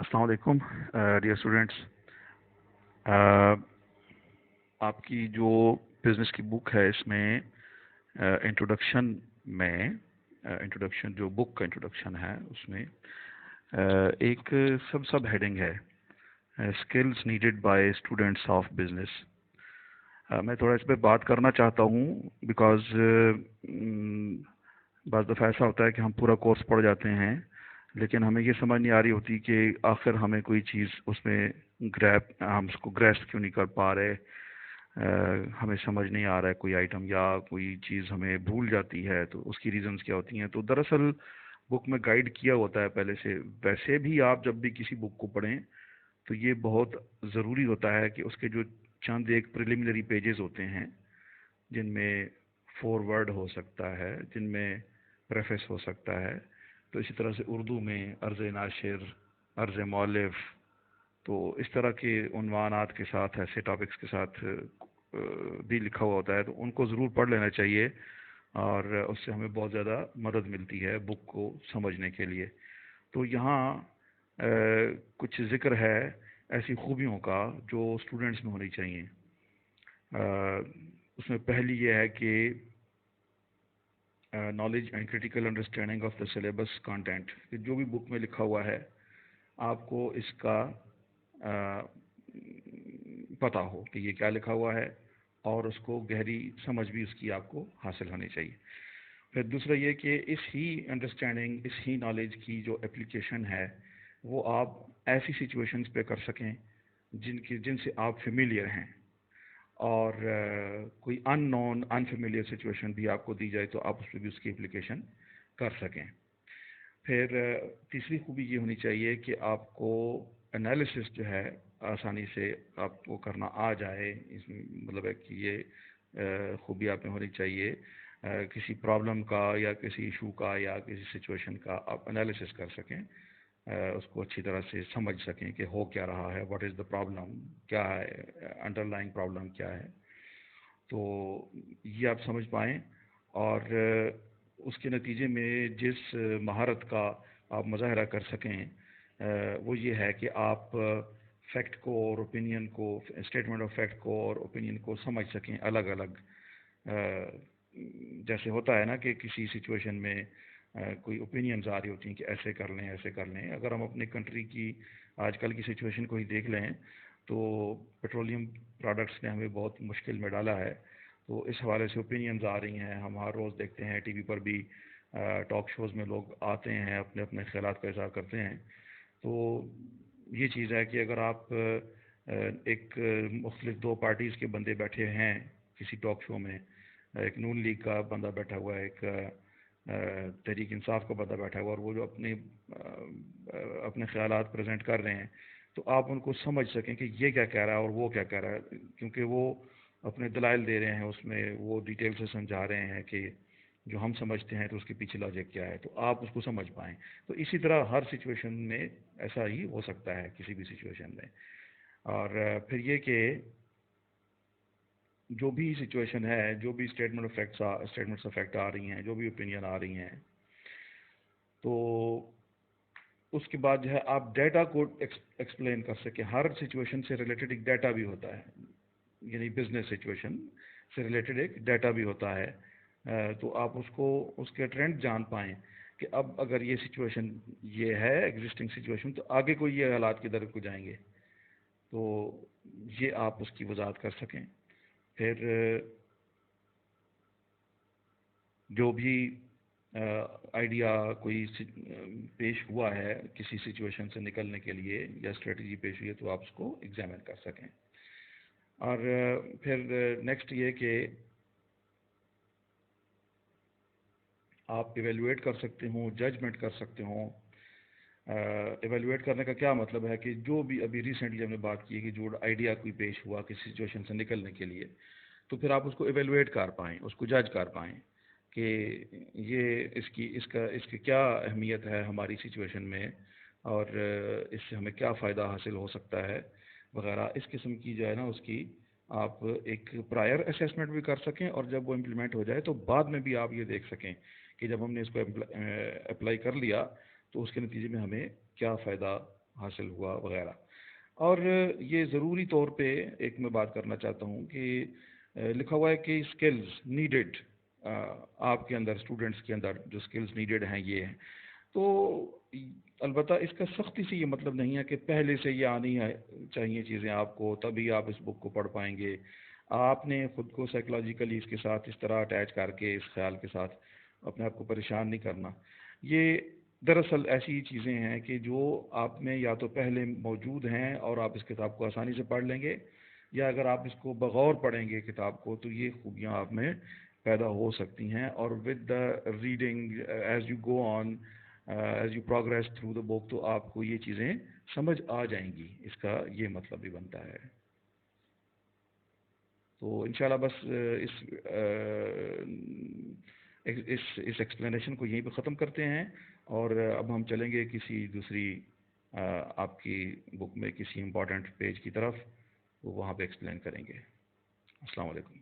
السلام علیکم dear students. آپ کی جو بزنس کی بک ہے اس میں انٹروڈکشن میں انٹروڈکشن جو بک کا انٹروڈکشن ہے اس میں ایک سب ہیڈنگ ہے skills needed by students of business. میں تھوڑا اس پہ بات کرنا چاہتا ہوں بیکاز بعض دفعہ ایسا ہوتا ہے کہ ہم پورا کورس پڑھ جاتے ہیں لیکن ہمیں یہ سمجھ نہیں آ رہی ہوتی کہ آخر ہمیں کوئی چیز اس میں ہم اس کو گریسپ کیوں نہیں کر پا رہے. ہمیں سمجھ نہیں آ رہا ہے کوئی آئٹم یا کوئی چیز ہمیں بھول جاتی ہے تو اس کی ریزنز کیا ہوتی ہیں. تو دراصل بک میں گائیڈ کیا ہوتا ہے پہلے سے. ویسے بھی آپ جب بھی کسی بک کو پڑھیں تو یہ بہت ضروری ہوتا ہے کہ اس کے جو چند ایک پریلیمنری پیجز ہوتے ہیں جن میں فور ورڈ ہو سکتا ہے, جن میں پریفیس ہو سکتا ہے, تو اسی طرح سے اردو میں عرض ناشر, عرض مؤلف, تو اس طرح کے عنوانات کے ساتھ ایسے ٹاپکس کے ساتھ بھی لکھا ہوا ہوتا ہے تو ان کو ضرور پڑھ لینا چاہیے اور اس سے ہمیں بہت زیادہ مدد ملتی ہے بک کو سمجھنے کے لیے. تو یہاں کچھ ذکر ہے ایسی خوبیوں کا جو اسٹوڈنٹس میں ہونی چاہیے. اس میں پہلی یہ ہے کہ knowledge and critical understanding of the syllabus content. جو بھی بک میں لکھا ہوا ہے آپ کو اس کا پتہ ہو کہ یہ کیا لکھا ہوا ہے اور اس کو گہری سمجھ بھی اس کی آپ کو حاصل ہونی چاہیے. پھر دوسرا یہ کہ اس ہی انڈرسٹینڈنگ, اس ہی نالج کی جو اپلیکیشن ہے وہ آپ ایسی سچویشنز پہ کر سکیں جن سے آپ فیملیئر ہیں, اور کوئی ان نون انفیملیئر سچویشن بھی آپ کو دی جائے تو آپ اس پہ بھی اس کی اپلیکیشن کر سکیں. پھر تیسری خوبی یہ ہونی چاہیے کہ آپ کو انالیسس جو ہے آسانی سے آپ کو کرنا آ جائے. اس میں مطلب ہے کہ یہ خوبی آپ میں ہونی چاہیے کسی پرابلم کا یا کسی ایشو کا یا کسی سچویشن کا آپ انالیسس کر سکیں, اس کو اچھی طرح سے سمجھ سکیں کہ ہو کیا رہا ہے, واٹ از دا پرابلم, کیا ہے انڈر لائن پرابلم کیا ہے, تو یہ آپ سمجھ پائیں. اور اس کے نتیجے میں جس مہارت کا آپ مظاہرہ کر سکیں وہ یہ ہے کہ آپ فیکٹ کو اور اوپینین کو, اسٹیٹمنٹ آف فیکٹ کو اور اوپینین کو سمجھ سکیں الگ الگ. جیسے ہوتا ہے نا کہ کسی سچویشن میں کوئی اوپینینز آ رہی ہوتی ہیں کہ ایسے کر لیں ایسے کر لیں. اگر ہم اپنی کنٹری کی آج کل کی سچویشن کو ہی دیکھ لیں تو پیٹرولیم پروڈکٹس نے ہمیں بہت مشکل میں ڈالا ہے. تو اس حوالے سے اوپینینز آ رہی ہیں, ہم ہر روز دیکھتے ہیں ٹی وی پر بھی, ٹاک شوز میں لوگ آتے ہیں اپنے اپنے خیالات کا اظہار کرتے ہیں. تو یہ چیز ہے کہ اگر آپ ایک مختلف دو پارٹیز کے بندے بیٹھے ہیں کسی ٹاک شو میں, ایک نون لیگ کا بندہ بیٹھا ہوا ہے, ایک تحریک انصاف کا بندہ بیٹھا ہوا, اور وہ جو اپنے خیالات پریزنٹ کر رہے ہیں تو آپ ان کو سمجھ سکیں کہ یہ کیا کہہ رہا ہے اور وہ کیا کہہ رہا ہے, کیونکہ وہ اپنے دلائل دے رہے ہیں, اس میں وہ ڈیٹیل سے سمجھا رہے ہیں کہ جو ہم سمجھتے ہیں تو اس کے پیچھے لاجک کیا ہے, تو آپ اس کو سمجھ پائیں. تو اسی طرح ہر سچویشن میں ایسا ہی ہو سکتا ہے کسی بھی سچویشن میں. اور پھر یہ کہ جو بھی سچویشن ہے, جو بھی اسٹیٹمنٹس آف فیکٹ آ رہی ہیں, جو بھی اوپینین آ رہی ہیں, تو اس کے بعد جو ہے آپ ڈیٹا کو ایکسپلین کر سکیں. ہر سچویشن سے ریلیٹڈ ایک ڈیٹا بھی ہوتا ہے, یعنی بزنس سچویشن سے ریلیٹڈ ایک ڈیٹا بھی ہوتا ہے. تو آپ اس کے ٹرینڈ جان پائیں کہ اب اگر یہ سچویشن یہ ہے ایگزسٹنگ سچویشن تو آگے کو یہ حالات کدھر کو جائیں گے, تو یہ آپ اس کی وضاحت کر سکیں. پھر جو بھی آئیڈیا کوئی پیش ہوا ہے کسی سچویشن سے نکلنے کے لیے یا اسٹریٹجی پیش ہوئی ہے تو آپ اس کو ایگزامن کر سکیں. اور پھر نیکسٹ یہ کہ آپ ایویلویٹ کر سکتے ہوں, ججمنٹ کر سکتے ہوں. ایویلویٹ کرنے کا کیا مطلب ہے کہ جو بھی ابھی ریسنٹلی ہم نے بات کی ہے کہ جو آئیڈیا کوئی پیش ہوا کسی سچویشن سے نکلنے کے لیے, تو پھر آپ اس کو ایویلویٹ کر پائیں, اس کو جج کر پائیں کہ یہ اس کی کیا اہمیت ہے ہماری سچویشن میں اور اس سے ہمیں کیا فائدہ حاصل ہو سکتا ہے وغیرہ. اس قسم کی جو ہے نا اس کی آپ ایک پرائر اسیسمنٹ بھی کر سکیں, اور جب وہ امپلیمنٹ ہو جائے تو بعد میں بھی آپ یہ دیکھ سکیں کہ جب ہم نے اس کو اپلائی کر لیا تو اس کے نتیجے میں ہمیں کیا فائدہ حاصل ہوا وغیرہ. اور یہ ضروری طور پہ ایک میں بات کرنا چاہتا ہوں کہ لکھا ہوا ہے کہ اسکلز نیڈڈ آپ کے اندر، اسٹوڈنٹس کے اندر جو اسکلز نیڈڈ ہیں یہ ہیں. تو البتہ اس کا سختی سے یہ مطلب نہیں ہے کہ پہلے سے یہ آنی چاہیے چیزیں آپ کو تبھی آپ اس بک کو پڑھ پائیں گے. آپ نے خود کو سائیکلوجیکلی اس کے ساتھ اس طرح اٹیچ کر کے اس خیال کے ساتھ اپنے آپ کو پریشان نہیں کرنا. یہ دراصل ایسی چیزیں ہیں کہ جو آپ میں یا تو پہلے موجود ہیں اور آپ اس کتاب کو آسانی سے پڑھ لیں گے، یا اگر آپ اس کو بغور پڑھیں گے کتاب کو تو یہ خوبیاں آپ میں پیدا ہو سکتی ہیں. اور with the reading as you go on, as you progress through the book, تو آپ کو یہ چیزیں سمجھ آ جائیں گی. اس کا یہ مطلب بھی بنتا ہے. تو انشاءاللہ بس اس ایکسپلینیشن کو یہیں پہ ختم کرتے ہیں، اور اب ہم چلیں گے کسی دوسری آپ کی بک میں کسی امپورٹنٹ پیج کی طرف، وہ وہاں پہ ایکسپلین کریں گے. السلام علیکم.